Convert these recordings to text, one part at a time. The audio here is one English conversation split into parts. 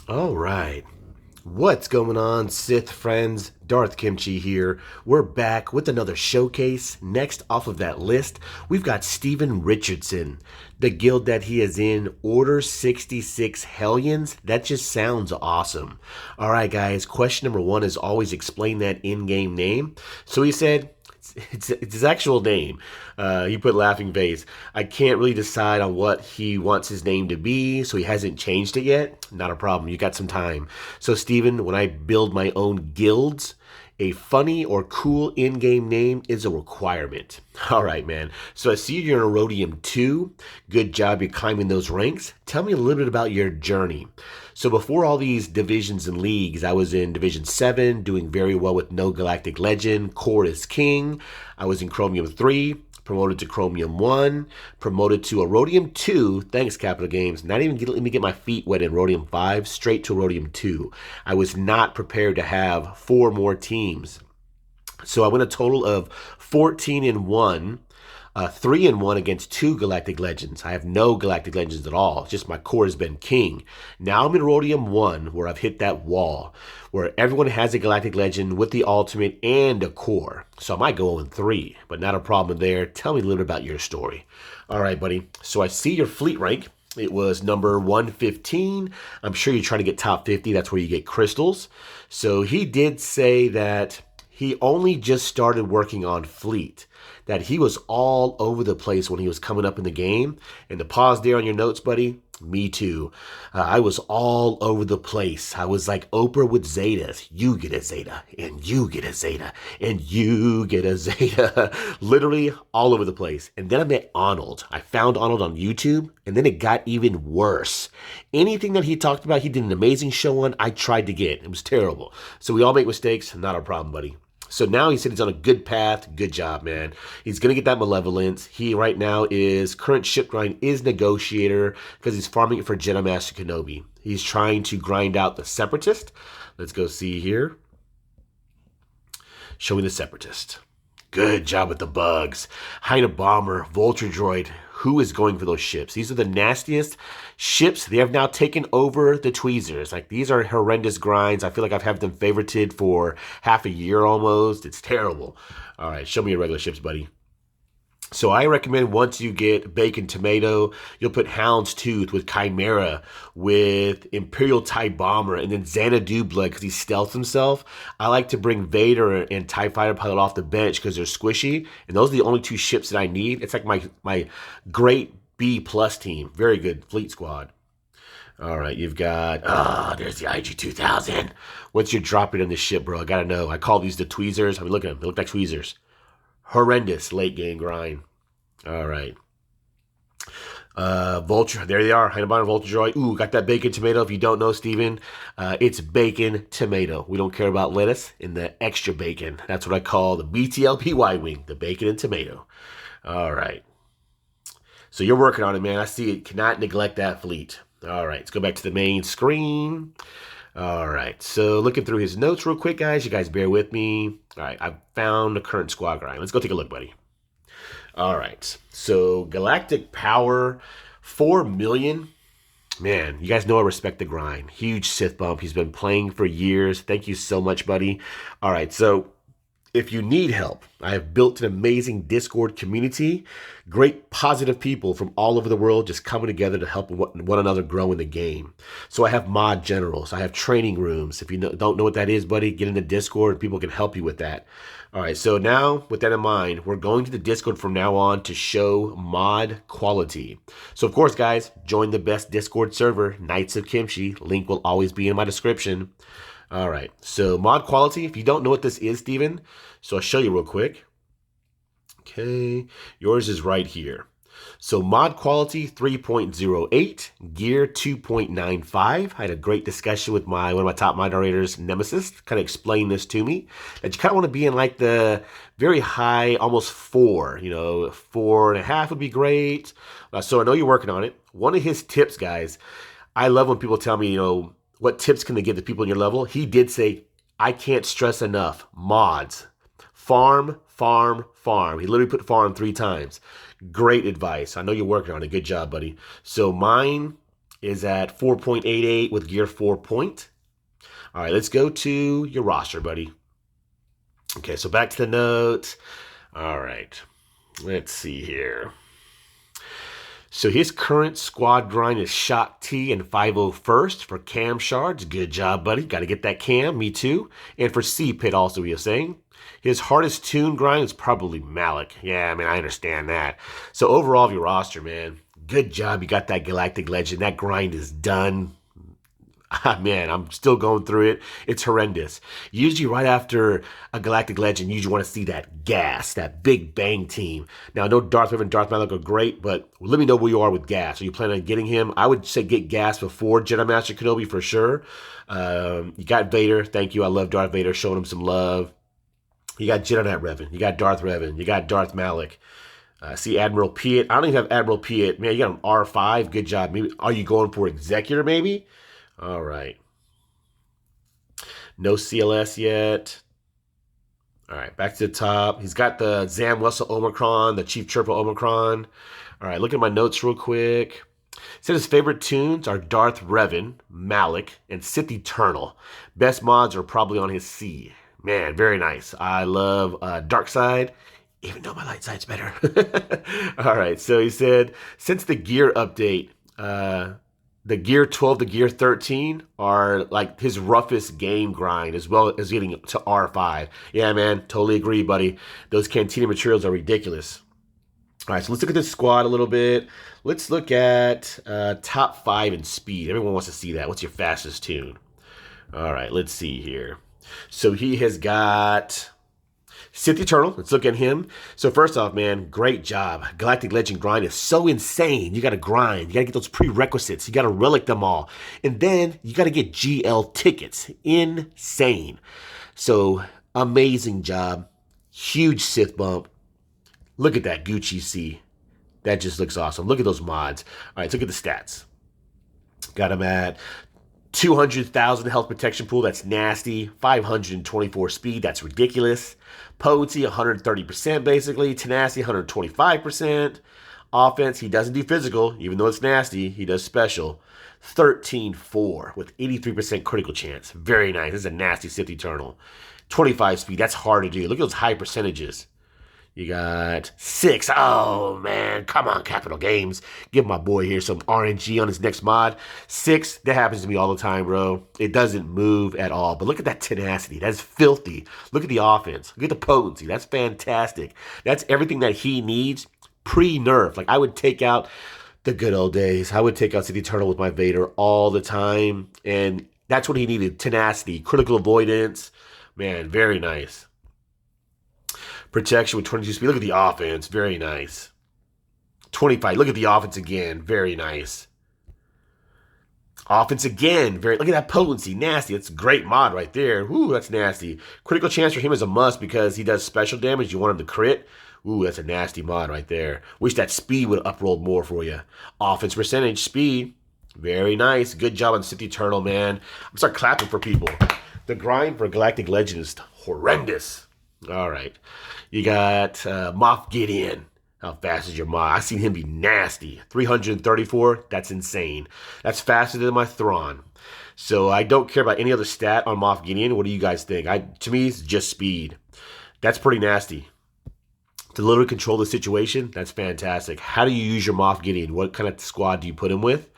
All right. What's going on, Sith friends? Darth Kimchi here. We're back with another showcase. Next off of that list, we've got Steven Richardson, the guild that he is in, Order 66 Hellions. That just sounds awesome. All right, guys, question number one is always explain that in-game name. So he said, it's his actual name. He put laughing face. I can't really decide on what he wants his name to be, so he hasn't changed it yet. Not a problem. You got some time. So, Steven, when I build my own guilds, a funny or cool in-game name is a requirement. All right, man. So I see you're in Erodium 2. Good job, you're climbing those ranks. Tell me a little bit about your journey. So before all these divisions and leagues, I was in Division 7, doing very well with No Galactic Legend, Core is King. I was in Chromium 3, promoted to Chromium 1, promoted to Erodium 2, thanks Capital Games, not even let me get my feet wet in Erodium 5, straight to Erodium 2. I was not prepared to have 4 more teams. So I went a total of 14-1, 3-1 against 2 Galactic Legends. I have no Galactic Legends at all. Just my core has been king. Now I'm in Erodium 1, where I've hit that wall, where everyone has a Galactic Legend with the ultimate and a core. So I might go 0-3, but not a problem there. Tell me a little bit about your story. All right, buddy. So I see your fleet rank. It was number 115. I'm sure you're trying to get top 50. That's where you get crystals. So he did say that he only just started working on fleet, that he was all over the place when he was coming up in the game. And to pause there on your notes, buddy, me too. I was all over the place. I was like Oprah with Zetas. You get a Zeta, and you get a Zeta, and you get a Zeta. Literally all over the place. And then I met Arnold. I found Arnold on YouTube, and then it got even worse. Anything that he talked about, he did an amazing show on, I tried to get. It was terrible. So we all make mistakes. Not a problem, buddy. So now he said he's on a good path. Good job, man. He's going to get that malevolence. He right now is, current ship grind is negotiator because he's farming it for Jedi Master Kenobi. He's trying to grind out the separatist. Let's go see here. Show me the separatist. Good job with the bugs. Hyena bomber, vulture droid. Who is going for those ships? These are the nastiest ships. They have now taken over the tweezers. Like, these are horrendous grinds. I feel like I've had them favorited for half a year almost. It's terrible. All right, show me your regular ships, buddy. So I recommend once you get Bacon Tomato, you'll put Hound's Tooth with Chimera, with Imperial TIE Bomber, and then Xanadu Blood because he stealths himself. I like to bring Vader and TIE Fighter Pilot off the bench because they're squishy, and those are the only 2 ships that I need. It's like my great B+ team. Very good fleet squad. All right, you've got, there's the IG-2000. What's your drop rate on this ship, bro? I gotta know. I call these the tweezers. I mean, look at them. They look like tweezers. Horrendous late game grind. All right. Vulture. There they are. Heinebon Vulture Droid. Ooh, got that bacon tomato. If you don't know, Steven, it's bacon tomato. We don't care about lettuce and the extra bacon. That's what I call the BTLP Y-Wing, the bacon and tomato. All right. So you're working on it, man. I see it. Cannot neglect that fleet. All right. Let's go back to the main screen. All right, so looking through his notes real quick, guys. You guys bear with me. All right, I've found the current squad grind. Let's go take a look, buddy. All right, so Galactic Power, 4 million. Man, you guys know I respect the grind. Huge Sith bump. He's been playing for years. Thank you so much, buddy. All right, so if you need help, I have built an amazing Discord community. Great positive people from all over the world just coming together to help one another grow in the game. So I have mod generals. I have training rooms. If you don't know what that is, buddy, get into Discord. People can help you with that. All right, so now with that in mind, we're going to the Discord from now on to show mod quality. So of course, guys, join the best Discord server, Knights of Kimchi. Link will always be in my description. All right, so mod quality, if you don't know what this is, Steven, so I'll show you real quick. Okay, yours is right here. So mod quality 3.08, gear 2.95. I had a great discussion with one of my top moderators, Nemesis, kind of explain this to me. That you kind of want to be in like the very high, almost 4, 4.5 would be great. So I know you're working on it. One of his tips, guys, I love when people tell me, what tips can they give to people in your level? He did say, I can't stress enough, mods. Farm, farm, farm. He literally put farm 3 times. Great advice. I know you're working on it. Good job, buddy. So mine, is at 4.88 with gear 4 point. All right, let's go to your roster, buddy. Okay, so back to the notes. All right, let's see here. So his current squad grind is Shot T and 501st for cam shards. Good job, buddy. Got to get that cam. Me too. And for C-Pit also, we are saying. His hardest tune grind is probably Malik. Yeah, I mean, I understand that. So overall of your roster, man, good job. You got that Galactic Legend. That grind is done. Man, I'm still going through it. It's horrendous. Usually right after a Galactic Legend, you usually want to see that gas, that big bang team. Now, I know Darth Vader and Darth Maul are great, but let me know where you are with gas. Are you planning on getting him? I would say get gas before Jedi Master Kenobi for sure. You got Vader. Thank you. I love Darth Vader. Showing him some love. You got Jedi Knight Revan. You got Darth Revan. You got Darth Malik. See Admiral Piet. I don't even have Admiral Piet. Man, you got an R5. Good job. Maybe are you going for Executor maybe? All right. No CLS yet. All right, back to the top. He's got the Zam Wessel Omicron, the Chief Chirpa Omicron. All right, look at my notes real quick. He said his favorite tunes are Darth Revan, Malik, and Synth Eternal. Best mods are probably on his C. Man, very nice. I love Dark Side, even though my light side's better. All right, so he said, since the gear update, the gear 12 to gear 13 are like his roughest game grind as well as getting to R5. Yeah, man, totally agree, buddy. Those Cantina materials are ridiculous. All right, so let's look at this squad a little bit. Let's look at top 5 in speed. Everyone wants to see that. What's your fastest tune? All right, let's see here. So he has got Synth Eternal. Let's look at him. So first off, man, great job. Galactic Legend grind is so insane. You got to grind. You got to get those prerequisites. You got to relic them all. And then you got to get GL tickets. Insane. So amazing job. Huge Sith bump. Look at that Gucci C. That just looks awesome. Look at those mods. All right, let's look at the stats. Got him at 200,000 health protection pool, that's nasty. 524 speed, that's ridiculous. Potency, 130% basically. Tenacity, 125%. Offense, he doesn't do physical, even though it's nasty. He does special. 13-4 with 83% critical chance. Very nice. This is a nasty Sith Eternal. 25 speed, that's hard to do. Look at those high percentages. You got 6. Oh, man. Come on, Capital Games. Give my boy here some RNG on his next mod. 6. That happens to me all the time, bro. It doesn't move at all. But look at that tenacity. That's filthy. Look at the offense. Look at the potency. That's fantastic. That's everything that he needs pre-nerf. Like, I would take out the good old days. I would take out Synth Eternal with my Vader all the time. And that's what he needed. Tenacity, critical avoidance. Man, very nice. Protection with 22 speed. Look at the offense. Very nice. 25. Look at the offense again. Very nice. Offense again. Look at that potency. Nasty. That's a great mod right there. Ooh, that's nasty. Critical chance for him is a must because he does special damage. You want him to crit. Ooh, that's a nasty mod right there. Wish that speed would have uprolled more for you. Offense percentage. Speed. Very nice. Good job on Synth Eternal, man. I'm going to start clapping for people. The grind for Galactic Legend is horrendous. All right. You got Moff Gideon. How fast is your Moff? I've seen him be nasty. 334. That's insane. That's faster than my Thrawn. So I don't care about any other stat on Moff Gideon. What do you guys think? To me, it's just speed. That's pretty nasty. To literally control the situation, that's fantastic. How do you use your Moff Gideon? What kind of squad do you put him with?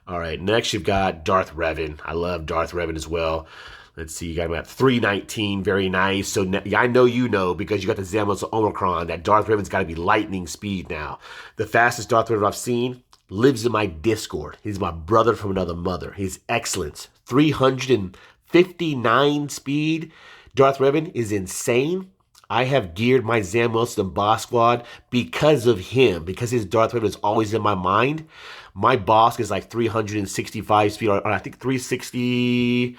All right. Next, you've got Darth Revan. I love Darth Revan as well. Let's see, you got him at 319, very nice. So I know you know because you got the Zam Wessel Omicron that Darth Revan's got to be lightning speed now. The fastest Darth Revan I've seen lives in my Discord. He's my brother from another mother. His excellence, 359 speed. Darth Revan is insane. I have geared my Zam Wessel boss squad because of him, because his Darth Revan is always in my mind. My boss is like 365 speed, or I think 362.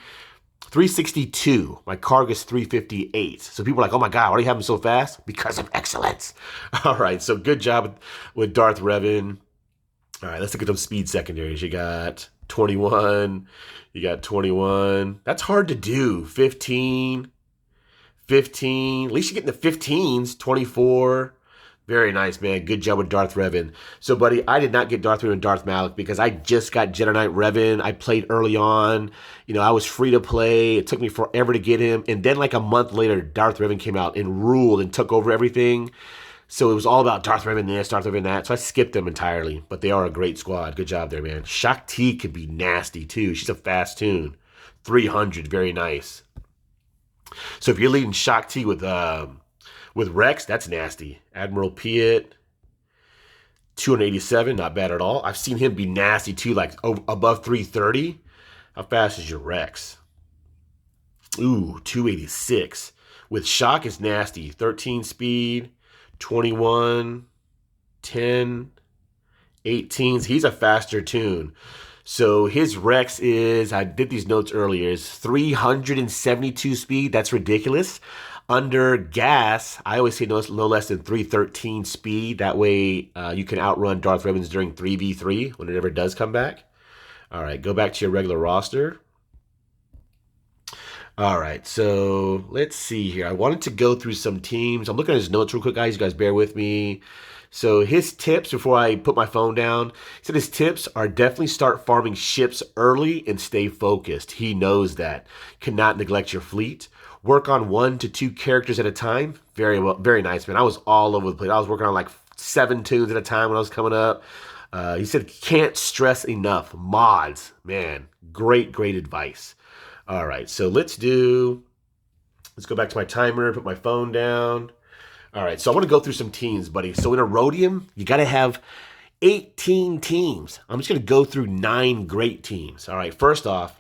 My Karg is 358. So people are like, oh my God, why do you have him so fast? Because of excellence. All right, so good job with Darth Revan. All right, let's look at those speed secondaries. You got 21. You got 21. That's hard to do. 15. At least you get in the 15s. 24. Very nice, man. Good job with Darth Revan. So, buddy, I did not get Darth Revan and Darth Malak because I just got Jedi Knight Revan. I played early on. You know, I was free to play. It took me forever to get him. And then like a month later, Darth Revan came out and ruled and took over everything. So it was all about Darth Revan this, Darth Revan that. So I skipped them entirely. But they are a great squad. Good job there, man. Shakti could be nasty, too. She's a fast tune. 300, very nice. So if you're leading Shakti with Rex, that's nasty. Admiral Piet, 287, not bad at all. I've seen him be nasty too, like above 330. How fast is your Rex? Ooh, 286. With Shock is nasty. 13 speed, 21, 10, 18s. He's a faster tune. So his Rex is, I did these notes earlier, is 372 speed. That's ridiculous. Under gas, I always say no less than 313 speed. That way you can outrun Darth Revan's during 3v3 when it ever does come back. All right, go back to your regular roster. All right, so let's see here. I wanted to go through some teams. I'm looking at his notes real quick, guys. You guys bear with me. So his tips, before I put my phone down, he said his tips are definitely start farming ships early and stay focused. He knows that. Cannot neglect your fleet. Work on 1 to 2 characters at a time. Very well, very nice, man. I was all over the place. I was working on like 7 tunes at a time when I was coming up. He said, can't stress enough. Mods, man, great advice. All right, so let's go back to my timer, put my phone down. All right, so I want to go through some teams, buddy. So in a Rhodium, you got to have 18 teams. I'm just going to go through 9 great teams. All right, first off,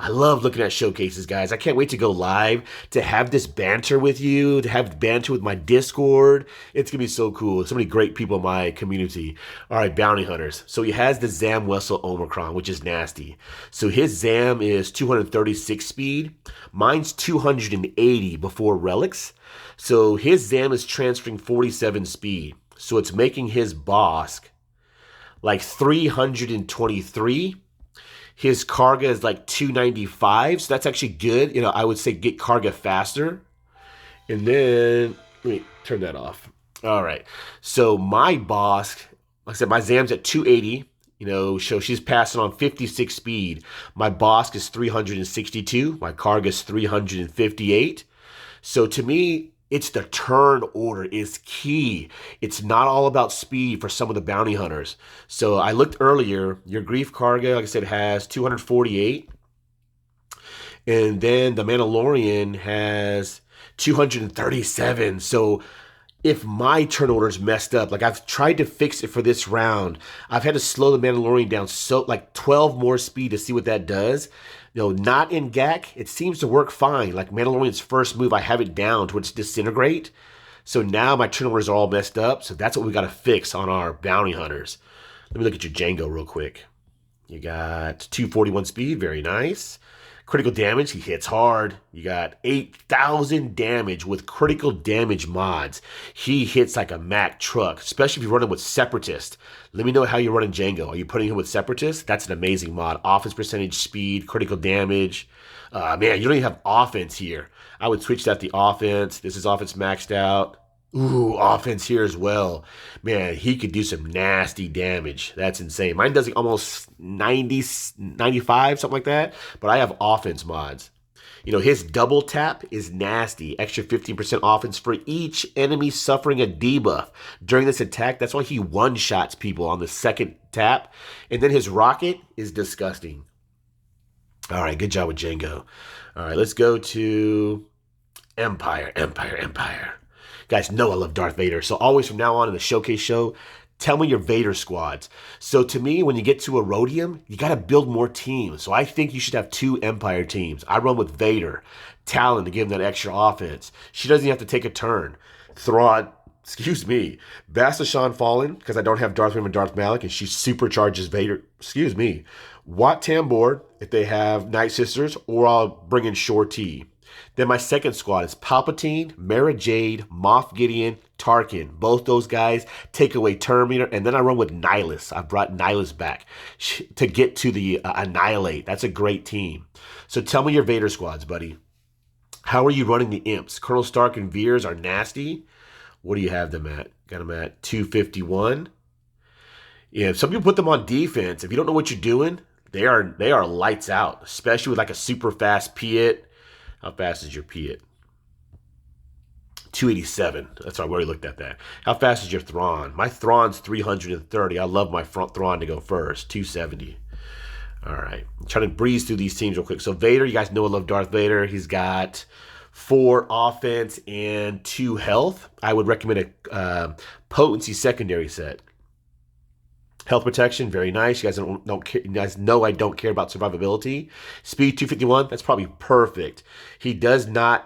I love looking at showcases, guys. I can't wait to go live, to have this banter with you, to have banter with my Discord. It's going to be so cool. So many great people in my community. All right, Bounty Hunters. So he has the Zam Wessel Omicron, which is nasty. So his Zam is 236 speed. Mine's 280 before relics. So his Zam is transferring 47 speed. So it's making his Bosk like 323. His Karga is like 295, so that's actually good. You know, I would say get Karga faster. And then, let me turn that off. All right. So my Bosk, like I said, my Zam's at 280. You know, so she's passing on 56 speed. My Bosk is 362. My Karga is 358. So to me, it's the turn order is key. It's not all about speed for some of the bounty hunters. So I looked earlier, your Grief Karga, like I said, has 248. And then the Mandalorian has 237. So if my turn order is messed up, like I've tried to fix it for this round, I've had to slow the Mandalorian down so like 12 more speed to see what that does. You know, not in GAC, it seems to work fine. Like Mandalorian's first move, I have it down towards disintegrate. So now my turn orders are all messed up. So that's what we got to fix on our bounty hunters. Let me look at your Django real quick. You got 241 speed, very nice. Critical damage, he hits hard. You got 8,000 damage with critical damage mods. He hits like a Mack truck, especially if you're running with Separatist. Let me know how you're running Django. Are you putting him with Separatist? That's an amazing mod. Offense percentage, speed, critical damage. Man, you don't even have offense here. I would switch that to offense. This is offense maxed out. Ooh, offense here as well. Man, he could do some nasty damage. That's insane. Mine does almost 90, 95, something like that. But I have offense mods. You know, his double tap is nasty. Extra 15% offense for each enemy suffering a debuff during this attack. That's why he one-shots people on the second tap. And then his rocket is disgusting. All right, good job with Django. All right, let's go to Empire. Guys know I love Darth Vader, so always from now on in the Showcase show, tell me your Vader squads. So to me, when you get to a Rhodium, you got to build more teams. So I think you should have 2 Empire teams. I run with Vader, Talon to give him that extra offense. She doesn't even have to take a turn. Thrawn, Bastila Fallen, because I don't have Darth Vader and Darth Malak, and she supercharges Vader. Wat Tambor, if they have Night Sisters, or I'll bring in Shore T. Then my second squad is Palpatine, Mara Jade, Moff Gideon, Tarkin. Both those guys take away Terminator, and then I run with Nihilus. I brought Nihilus back to get to the Annihilate. That's a great team. So tell me your Vader squads, buddy. How are you running the Imps? Colonel Stark and Veers are nasty. What do you have them at? Got him at 251. Yeah, some people put them on defense. If you don't know what you're doing, they are lights out, especially with like a super fast Piet. How fast is your Piet? 287. That's right, we already looked at that. How fast is your Thrawn? My Thrawn's 330. I love my front Thrawn to go first. 270. All right. I'm trying to breeze through these teams real quick. So Vader, you guys know I love Darth Vader. He's got 4 offense and 2 health. I would recommend a potency secondary set. Health protection, very nice. You guys know I don't care about survivability. Speed 251, that's probably perfect. He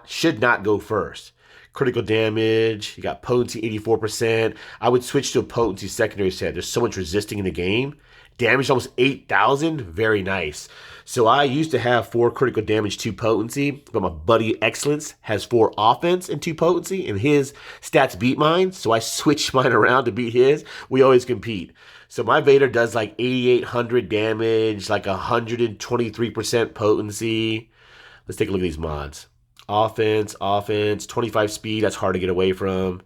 should not go first. Critical damage, you got potency 84%. I would switch to a potency secondary set. There's so much resisting in the game. Damage almost 8,000, very nice. So I used to have 4 critical damage, 2 potency, but my buddy Excellence has 4 offense and 2 potency, and his stats beat mine, so I switched mine around to beat his. We always compete. So my Vader does like 8,800 damage, like 123% potency. Let's take a look at these mods. Offense, 25 speed, that's hard to get away from.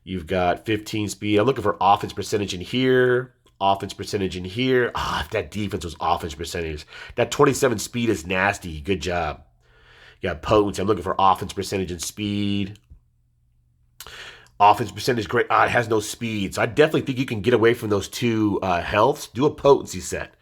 You've got 15 speed. I'm looking for offense percentage in here. Offense percentage in here. If that defense was offense percentage. That 27 speed is nasty. Good job. You got potency. I'm looking for offense percentage and speed. Offense percentage, great. It has no speed. So I definitely think you can get away from those 2 healths. Do a potency set.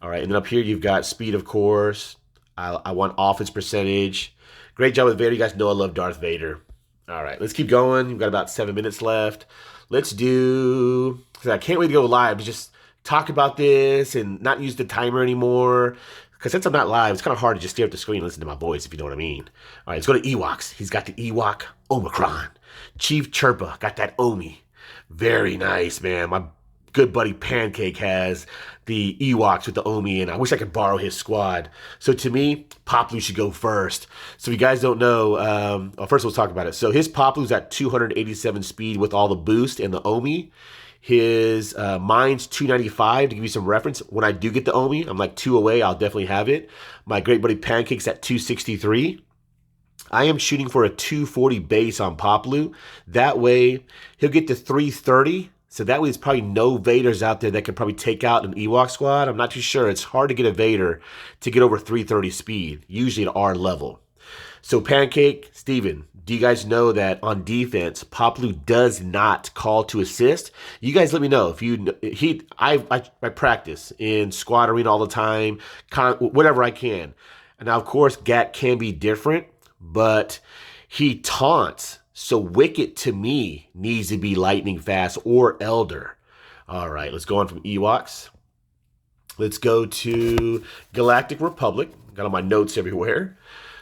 All right. And then up here, you've got speed, of course. I want offense percentage. Great job with Vader. You guys know I love Darth Vader. All right. Let's keep going. We've got about 7 minutes left. Let's do... I can't wait to go live to just talk about this and not use the timer anymore. Because since I'm not live, it's kind of hard to just stare at the screen and listen to my voice, if you know what I mean. All right, let's go to Ewoks. He's got the Ewok Omicron. Chief Chirpa got that Omi. Very nice, man. My good buddy Pancake has the Ewoks with the Omi, and I wish I could borrow his squad. So to me, Poplu should go first. So if you guys don't know, first let's talk about it. So his Poplu's at 287 speed with all the boost and the Omi. His mine's 295 to give you some reference. When I do get the Omi, I'm like 2 away. I'll definitely have it. My great buddy Pancake's at 263. I am shooting for a 240 base on Poplu. That way, he'll get to 330. So that way, there's probably no Vaders out there that can probably take out an Ewok squad. I'm not too sure. It's hard to get a Vader to get over 330 speed, usually at our level. So Pancake, Steven, do you guys know that on defense, Poplu does not call to assist? You guys let me know. If I practice in squad arena all the time, whatever I can. And now, of course, GAT can be different, but he taunts. So Wicket, to me, needs to be lightning fast or Elder. All right, let's go on from Ewoks. Let's go to Galactic Republic. Got all my notes everywhere.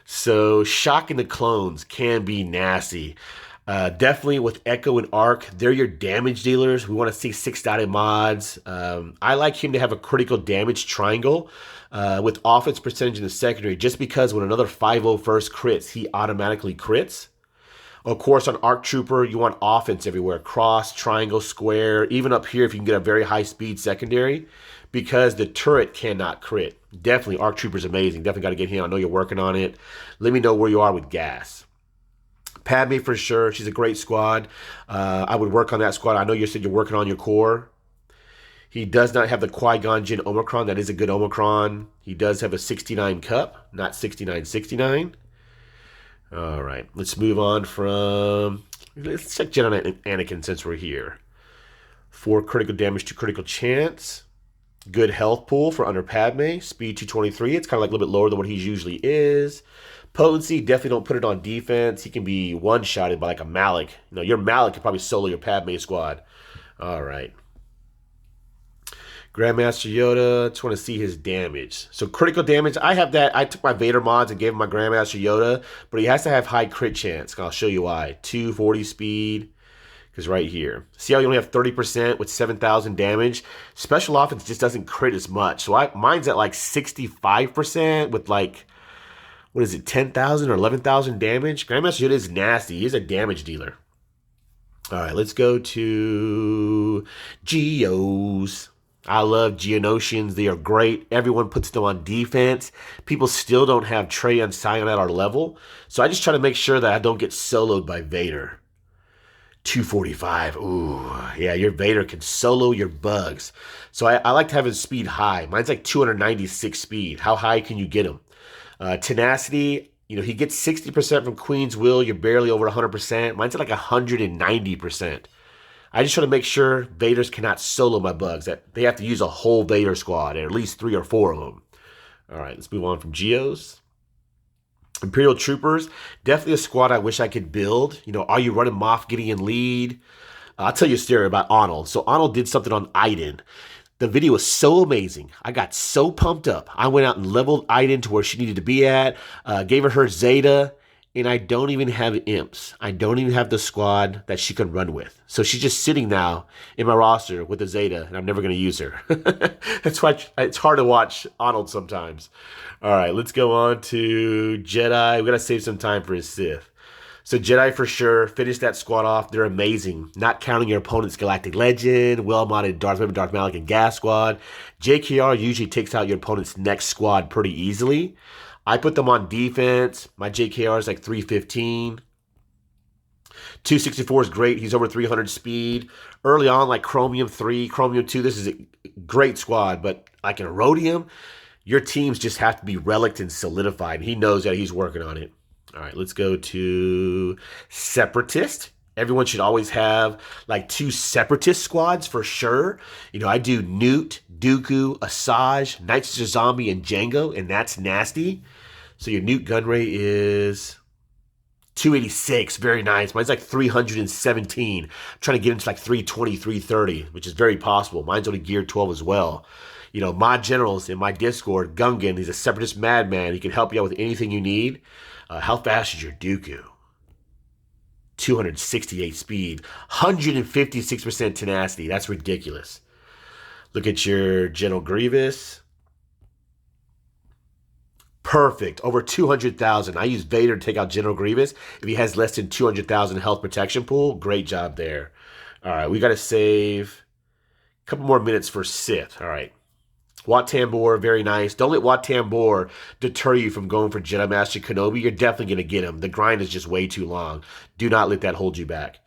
So shocking the clones can be nasty. Definitely with Echo and Arc, they're your damage dealers. We want to see 6-dotted mods. I like him to have a critical damage triangle with offense percentage in the secondary, just because when another 5-0 first crits, he automatically crits. Of course, on Arc Trooper, you want offense everywhere. Cross, triangle, square, even up here if you can get a very high speed secondary, because the turret cannot crit. Definitely, Arc Trooper's amazing. Definitely got to get him. I know you're working on it. Let me know where you are with gas. Padme for sure. She's a great squad. I would work on that squad. I know you said you're working on your core. He does not have the Qui-Gon Jinn Omicron. That is a good Omicron. He does have a 69 cup, not 69. All right, let's move on from... Let's check Jedi and Anakin since we're here. 4 critical damage, 2 critical chance. Good health pool for under Padme. Speed 223. It's kind of like a little bit lower than what he usually is. Potency, definitely don't put it on defense. He can be one-shotted by like a Malik. You know, your Malik could probably solo your Padme squad. All right. Grandmaster Yoda, just want to see his damage. So critical damage, I have that. I took my Vader mods and gave him my Grandmaster Yoda, but he has to have high crit chance. I'll show you why. 240 speed, because right here. See how you only have 30% with 7,000 damage? Special offense just doesn't crit as much. So mine's at like 65% with like, what is it, 10,000 or 11,000 damage? Grandmaster Yoda is nasty. He's a damage dealer. All right, let's go to Geos. I love Geonosians. They are great. Everyone puts them on defense. People still don't have Trey and Sion at our level. So I just try to make sure that I don't get soloed by Vader. 245. Ooh, yeah, your Vader can solo your bugs. So I like to have his speed high. Mine's like 296 speed. How high can you get him? Tenacity, he gets 60% from Queen's Will. You're barely over 100%. Mine's at like 190%. I just try to make sure Vaders cannot solo my bugs. That they have to use a whole Vader squad, at least 3 or 4 of them. All right, let's move on from Geos. Imperial Troopers, definitely a squad I wish I could build. Are you running Moff Gideon lead? I'll tell you a story about Arnold. So Arnold did something on Iden. The video was so amazing. I got so pumped up. I went out and leveled Iden to where she needed to be at, gave her Zeta, and I don't even have imps. I don't even have the squad that she can run with. So she's just sitting now in my roster with the Zeta, and I'm never going to use her. That's why it's hard to watch Arnold sometimes. All right, let's go on to Jedi. We got to save some time for his Sith. So Jedi for sure. Finish that squad off. They're amazing. Not counting your opponent's Galactic Legend, well-modded Darth Vader, Darth Malik, and Gas squad. JKR usually takes out your opponent's next squad pretty easily. I put them on defense. My JKR is like 315. 264 is great. He's over 300 speed. Early on, like Chromium 3, Chromium 2, this is a great squad. But like in Rhodium, your teams just have to be relicked and solidified. He knows that. He's working on it. All right, let's go to Separatist. Everyone should always have like 2 Separatist squads for sure. I do Newt, Dooku, Asajj, Knights of Zombie, and Django, and that's nasty. So your Newt gun rate is 286. Very nice. Mine's like 317. I'm trying to get into like 320, 330, which is very possible. Mine's only gear 12 as well. My generals in my Discord, Gungan, he's a Separatist madman. He can help you out with anything you need. How fast is your Dooku? 268 speed, 156% tenacity. That's ridiculous. Look at your General Grievous. Perfect. Over 200,000. I use Vader to take out General Grievous. If he has less than 200,000 health protection pool, great job there. All right, we got to save a couple more minutes for Sith. All right. Wat Tambor, very nice. Don't let Wat Tambor deter you from going for Jedi Master Kenobi. You're definitely going to get him. The grind is just way too long. Do not let that hold you back.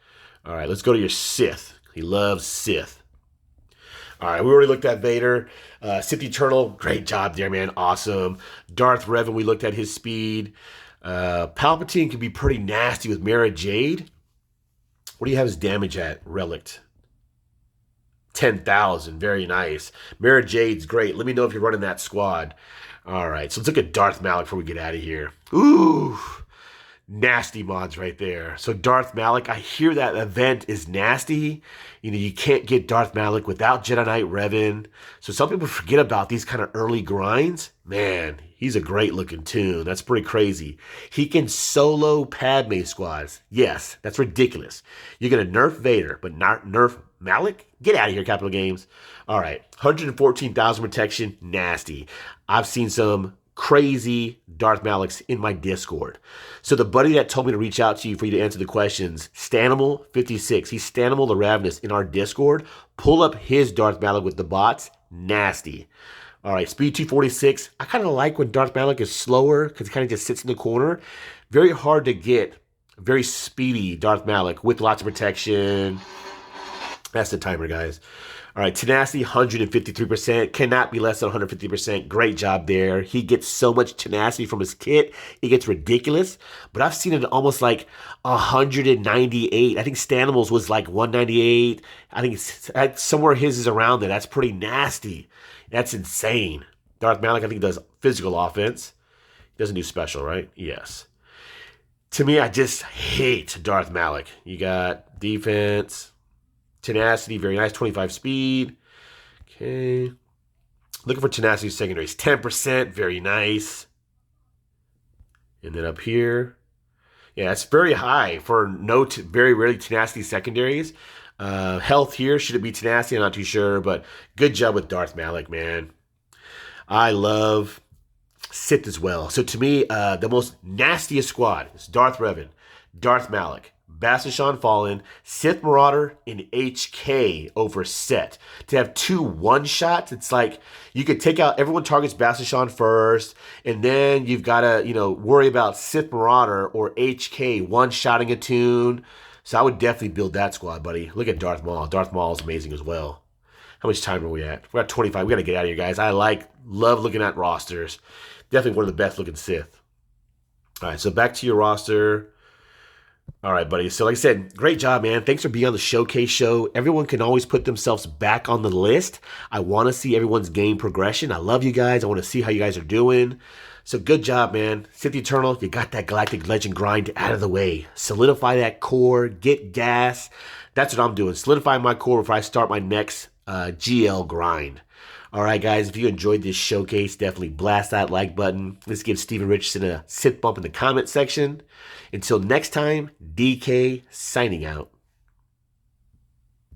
All right, let's go to your Sith. He loves Sith. All right, we already looked at Vader. Synth Eternal, great job there, man. Awesome. Darth Revan, we looked at his speed. Palpatine can be pretty nasty with Mara Jade. What do you have his damage at, Relict? 10,000. Very nice. Mara Jade's great. Let me know if you're running that squad. All right, so let's look at Darth Malik before we get out of here. Ooh, nasty mods right there. So Darth Malik, I hear that event is nasty. You can't get Darth Malik without Jedi Knight Revan. So some people forget about these kind of early grinds. Man, he's a great looking tune. That's pretty crazy. He can solo Padme squads. Yes, that's ridiculous. You're going to nerf Vader, but not nerf Malik? Get out of here, Capital Games. All right, 114,000 protection, nasty. I've seen some crazy Darth Maliks in my Discord. So the buddy that told me to reach out to you for you to answer the questions, Stanimal56, he's Stanimal the Ravenous in our Discord. Pull up his Darth Malik with the bots, nasty. All right, speed 246. I kind of like when Darth Malik is slower because he kind of just sits in the corner. Very hard to get very speedy Darth Malik with lots of protection. That's the timer, guys. All right, tenacity, 153%. Cannot be less than 150%. Great job there. He gets so much tenacity from his kit. It gets ridiculous. But I've seen it almost like 198. I think Stanimal's was like 198. I think it's, somewhere his is around there. That's pretty nasty. That's insane. Darth Malik, I think, does physical offense. He doesn't do special, right? Yes. To me, I just hate Darth Malik. You got defense. Tenacity, very nice, 25 speed. Okay. Looking for tenacity secondaries, 10%, very nice. And then up here, yeah, it's very high for very rarely tenacity secondaries. Health here, should it be tenacity? I'm not too sure, but good job with Darth Malik, man. I love Sith as well. So to me, the most nastiest squad is Darth Revan, Darth Malik, Bastila Fallen, Sith Marauder, and HK over Set. To have 2 one-shots, it's like you could take out, everyone targets Bastila first, and then you've got to, worry about Sith Marauder or HK one-shotting a tune. So I would definitely build that squad, buddy. Look at Darth Maul. Darth Maul is amazing as well. How much time are we at? We're at 25. We got to get out of here, guys. Love looking at rosters. Definitely one of the best looking Sith. All right, so back to your roster. All right, buddy. So like I said, great job, man. Thanks for being on the Showcase show. Everyone can always put themselves back on the list. I want to see everyone's game progression. I love you guys. I want to see how you guys are doing. So good job, man. Synth Eternal, you got that Galactic Legend grind out of the way. Solidify that core. Get gas. That's what I'm doing. Solidify my core before I start my next GL grind. All right, guys, if you enjoyed this showcase, definitely blast that like button. Let's give Steven Richardson a sit bump in the comment section. Until next time, DK signing out.